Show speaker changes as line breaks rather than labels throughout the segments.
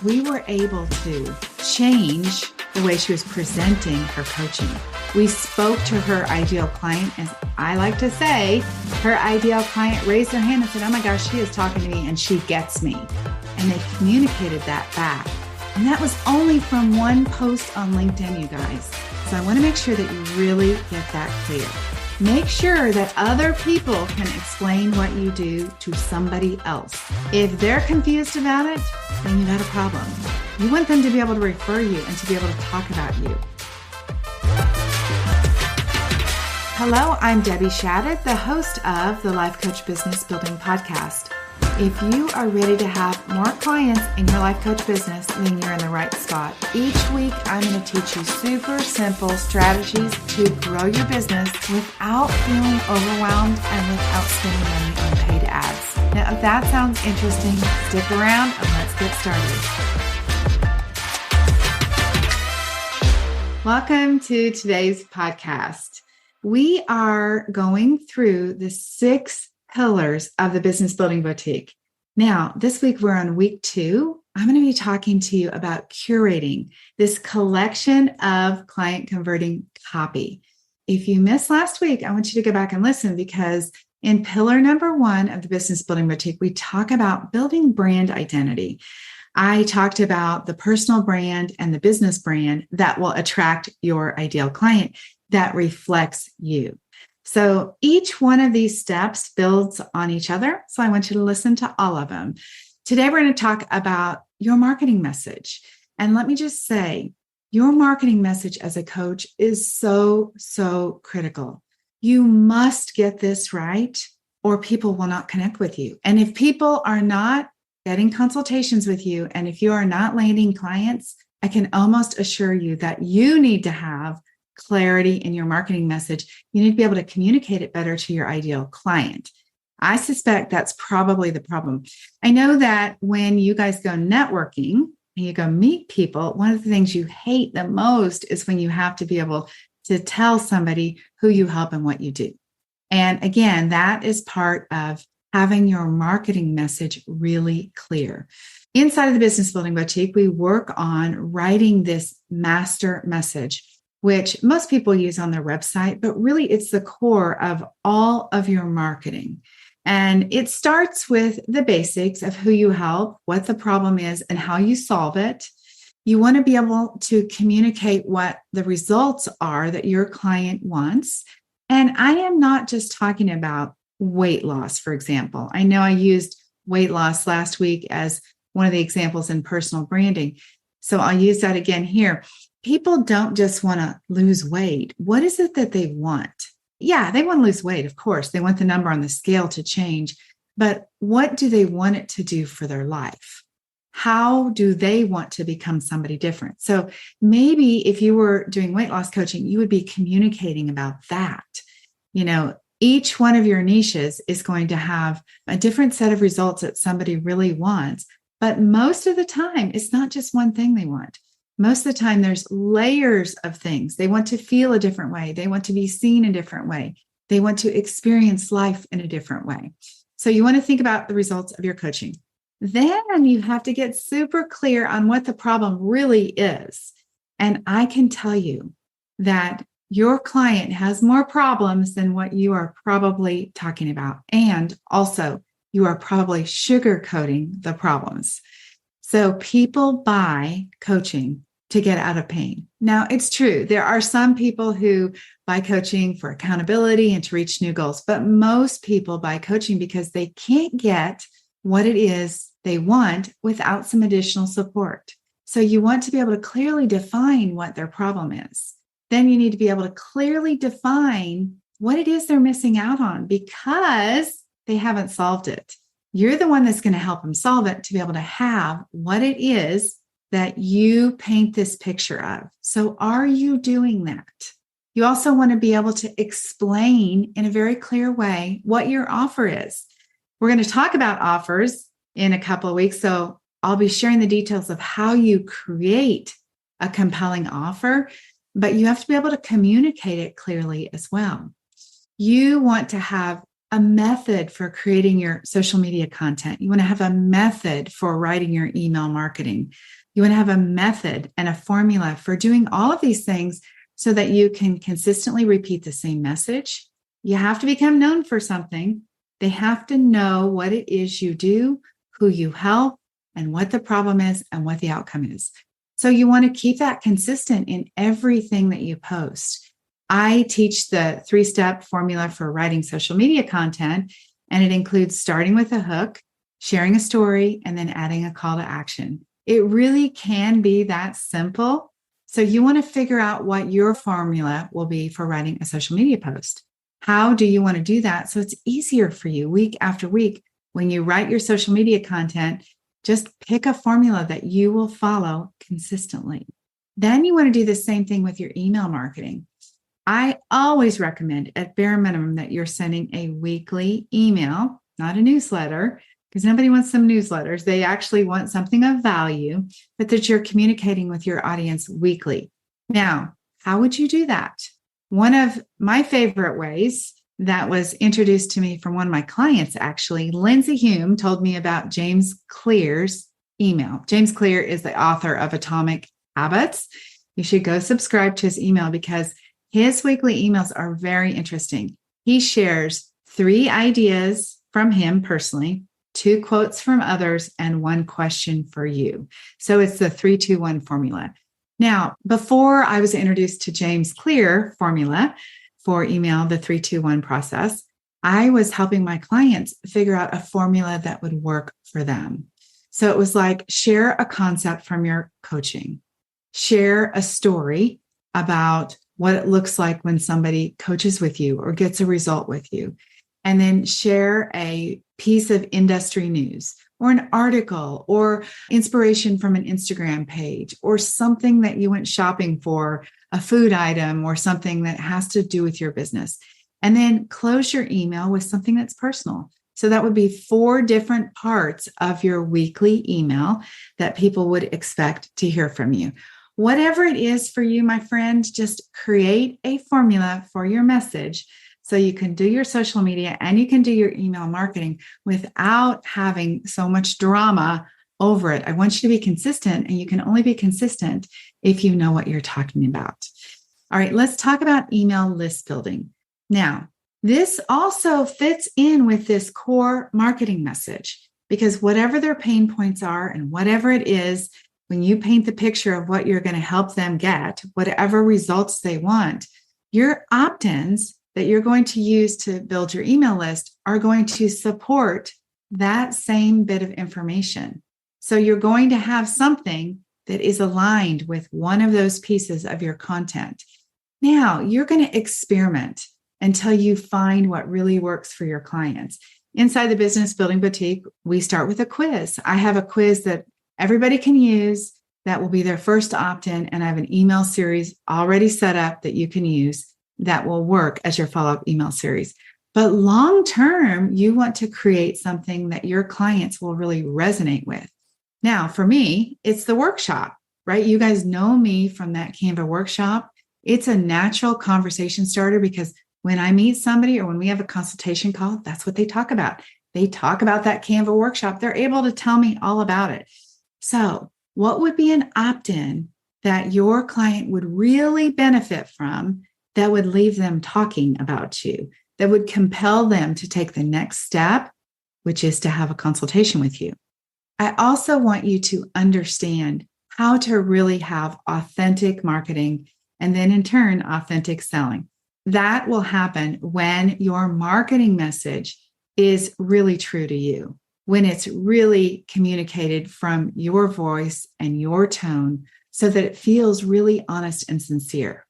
we were able to change the way she was presenting her coaching. We spoke to her ideal client, as I like to say, her ideal client raised their hand and said, oh my gosh, she is talking to me and she gets me. And they communicated that back. And that was only from one post on LinkedIn, you guys. So I want to make sure that you really get that clear. Make sure that other people can explain what you do to somebody else. If they're confused about it, then you got a problem. You want them to be able to refer you and to be able to talk about you. Hello, I'm Debbie Shadid, the host of the Life Coach Business Building Podcast. If you are ready to have more clients in your life coach business, then you're in the right spot. Each week, I'm going to teach you super simple strategies to grow your business without feeling overwhelmed and without spending money on paid ads. Now, if that sounds interesting, stick around and let's get started. Welcome to today's podcast. We are going through the 6 pillars of the Business Building Boutique. Now, this week we're on week 2. I'm going to be talking to you about curating this collection of client converting copy. If you missed last week, I want you to go back and listen, because in pillar number 1 of the Business Building Boutique, we talk about building brand identity. I talked about the personal brand and the business brand that will attract your ideal client that reflects you. So each one of these steps builds on each other. So I want you to listen to all of them. Today, we're going to talk about your marketing message. And let me just say, your marketing message as a coach is so critical. You must get this right, or people will not connect with you. And if people are not getting consultations with you, and if you are not landing clients, I can almost assure you that you need to have clarity in your marketing message. You need to be able to communicate it better to your ideal client. I suspect that's probably the problem. I know that when you guys go networking and you go meet people, one of the things you hate the most is when you have to be able to tell somebody who you help and what you do. And again, that is part of having your marketing message really clear. Inside of the Business Building Boutique, we work on writing this master message, which most people use on their website, but really it's the core of all of your marketing. And it starts with the basics of who you help, what the problem is, and how you solve it. You want to be able to communicate what the results are that your client wants. And I am not just talking about weight loss, for example. I know I used weight loss last week as one of the examples in personal branding. So I'll use that again here. People don't just want to lose weight. What is it that they want? Yeah, they want to lose weight, of course. They want the number on the scale to change. But what do they want it to do for their life? How do they want to become somebody different? So maybe if you were doing weight loss coaching, you would be communicating about that. You know, each one of your niches is going to have a different set of results that somebody really wants. But most of the time, it's not just one thing they want. Most of the time, there's layers of things. They want to feel a different way. They want to be seen a different way. They want to experience life in a different way. So you want to think about the results of your coaching. Then you have to get super clear on what the problem really is. And I can tell you that your client has more problems than what you are probably talking about. And also, you are probably sugarcoating the problems. So people buy coaching to get out of pain. Now, it's true. There are some people who buy coaching for accountability and to reach new goals, but most people buy coaching because they can't get what it is they want without some additional support. So you want to be able to clearly define what their problem is. Then you need to be able to clearly define what it is they're missing out on because they haven't solved it. You're the one that's going to help them solve it to be able to have what it is that you paint this picture of. So are you doing that? You also want to be able to explain in a very clear way what your offer is. We're going to talk about offers in a couple of weeks. So I'll be sharing the details of how you create a compelling offer, but you have to be able to communicate it clearly as well. You want to have a method for creating your social media content. You want to have a method for writing your email marketing. You want to have a method and a formula for doing all of these things so that you can consistently repeat the same message. You have to become known for something. They have to know what it is you do, who you help, and what the problem is and what the outcome is. So you want to keep that consistent in everything that you post. I teach the 3-step formula for writing social media content, and it includes starting with a hook, sharing a story, and then adding a call to action. It really can be that simple. So you want to figure out what your formula will be for writing a social media post. How do you want to do that so it's easier for you week after week when you write your social media content? Just pick a formula that you will follow consistently. Then you want to do the same thing with your email marketing. I always recommend at bare minimum that you're sending a weekly email, not a newsletter, because nobody wants some newsletters. They actually want something of value, but that you're communicating with your audience weekly. Now, how would you do that? One of my favorite ways that was introduced to me from one of my clients, actually, Lindsay Hume told me about James Clear's email. James Clear is the author of Atomic Habits. You should go subscribe to his email because his weekly emails are very interesting. He shares 3 ideas from him personally, 2 quotes from others, and 1 question for you. So it's the 3-2-1 formula. Now, before I was introduced to James Clear formula for email, the 3-2-1 process, I was helping my clients figure out a formula that would work for them. So it was like, share a concept from your coaching, share a story about what it looks like when somebody coaches with you or gets a result with you, and then share a piece of industry news or an article or inspiration from an Instagram page or something that you went shopping for, a food item or something that has to do with your business. And then close your email with something that's personal. So that would be 4 different parts of your weekly email that people would expect to hear from you. Whatever it is for you, my friend, just create a formula for your message so you can do your social media and you can do your email marketing without having so much drama over it. I want you to be consistent, and you can only be consistent if you know what you're talking about. All right, let's talk about email list building. Now, this also fits in with this core marketing message because whatever their pain points are and whatever it is, when you paint the picture of what you're going to help them get, whatever results they want, your opt-ins that you're going to use to build your email list are going to support that same bit of information. So you're going to have something that is aligned with one of those pieces of your content. Now, you're going to experiment until you find what really works for your clients. Inside the Business Building Boutique, we start with a quiz. I have a quiz that everybody can use that will be their first opt-in, and I have an email series already set up that you can use that will work as your follow-up email series. But long-term, you want to create something that your clients will really resonate with. Now, for me, it's the workshop, right? You guys know me from that Canva workshop. It's a natural conversation starter because when I meet somebody or when we have a consultation call, that's what they talk about. They talk about that Canva workshop. They're able to tell me all about it. So what would be an opt-in that your client would really benefit from that would leave them talking about you, that would compel them to take the next step, which is to have a consultation with you? I also want you to understand how to really have authentic marketing and then in turn, authentic selling. That will happen when your marketing message is really true to you, when it's really communicated from your voice and your tone so that it feels really honest and sincere.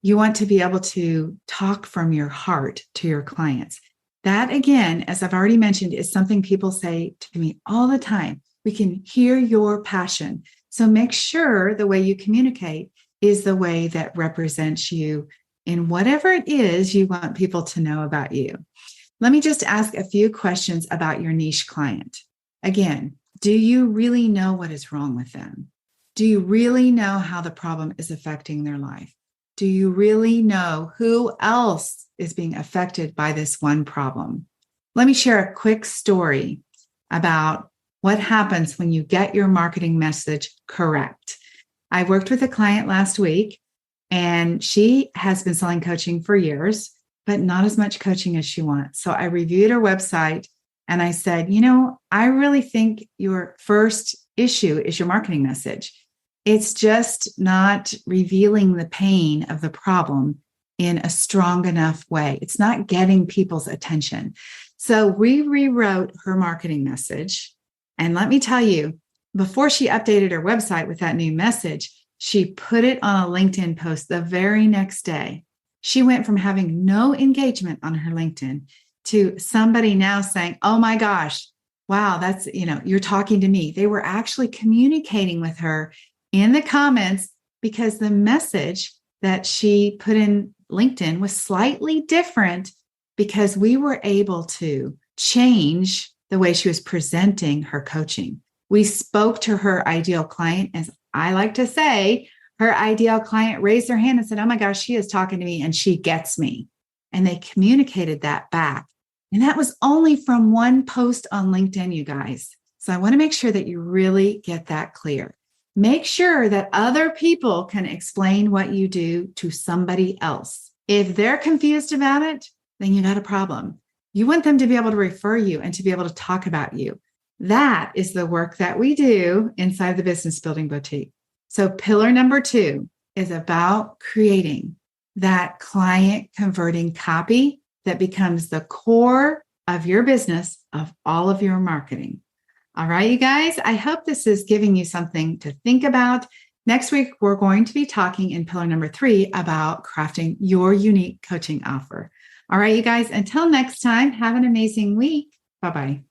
You want to be able to talk from your heart to your clients. That, again, as I've already mentioned, is something people say to me all the time. We can hear your passion. So make sure the way you communicate is the way that represents you in whatever it is you want people to know about you. Let me just ask a few questions about your niche client. Again, do you really know what is wrong with them? Do you really know how the problem is affecting their life? Do you really know who else is being affected by this one problem? Let me share a quick story about what happens when you get your marketing message correct. I worked with a client last week, and she has been selling coaching for years, but not as much coaching as she wants. So I reviewed her website and I said, I really think your first issue is your marketing message. It's just not revealing the pain of the problem in a strong enough way. It's not getting people's attention. So we rewrote her marketing message. And let me tell you, before she updated her website with that new message, she put it on a LinkedIn post the very next day. She went from having no engagement on her LinkedIn to somebody now saying, oh my gosh, wow, that's, you're talking to me. They were actually communicating with her in the comments because the message that she put in LinkedIn was slightly different because we were able to change the way she was presenting her coaching. We spoke to her ideal client, as I like to say. Her ideal client raised their hand and said, oh my gosh, she is talking to me and she gets me. And they communicated that back. And that was only from one post on LinkedIn, you guys. So I want to make sure that you really get that clear. Make sure that other people can explain what you do to somebody else. If they're confused about it, then you got a problem. You want them to be able to refer you and to be able to talk about you. That is the work that we do inside the Business Building Boutique. So pillar number 2 is about creating that client converting copy that becomes the core of your business, of all of your marketing. All right, you guys, I hope this is giving you something to think about. Next week, we're going to be talking in pillar number 3 about crafting your unique coaching offer. All right, you guys, until next time, have an amazing week. Bye-bye.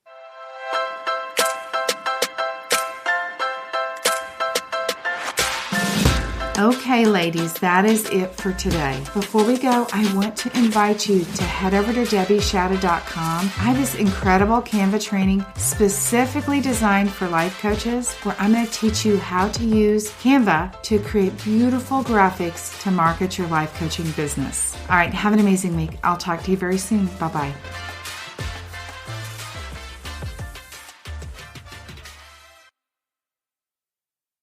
Okay, ladies, that is it for today. Before we go, I want to invite you to head over to debbieshadid.com. I have this incredible Canva training specifically designed for life coaches where I'm going to teach you how to use Canva to create beautiful graphics to market your life coaching business. All right, have an amazing week. I'll talk to you very soon. Bye-bye.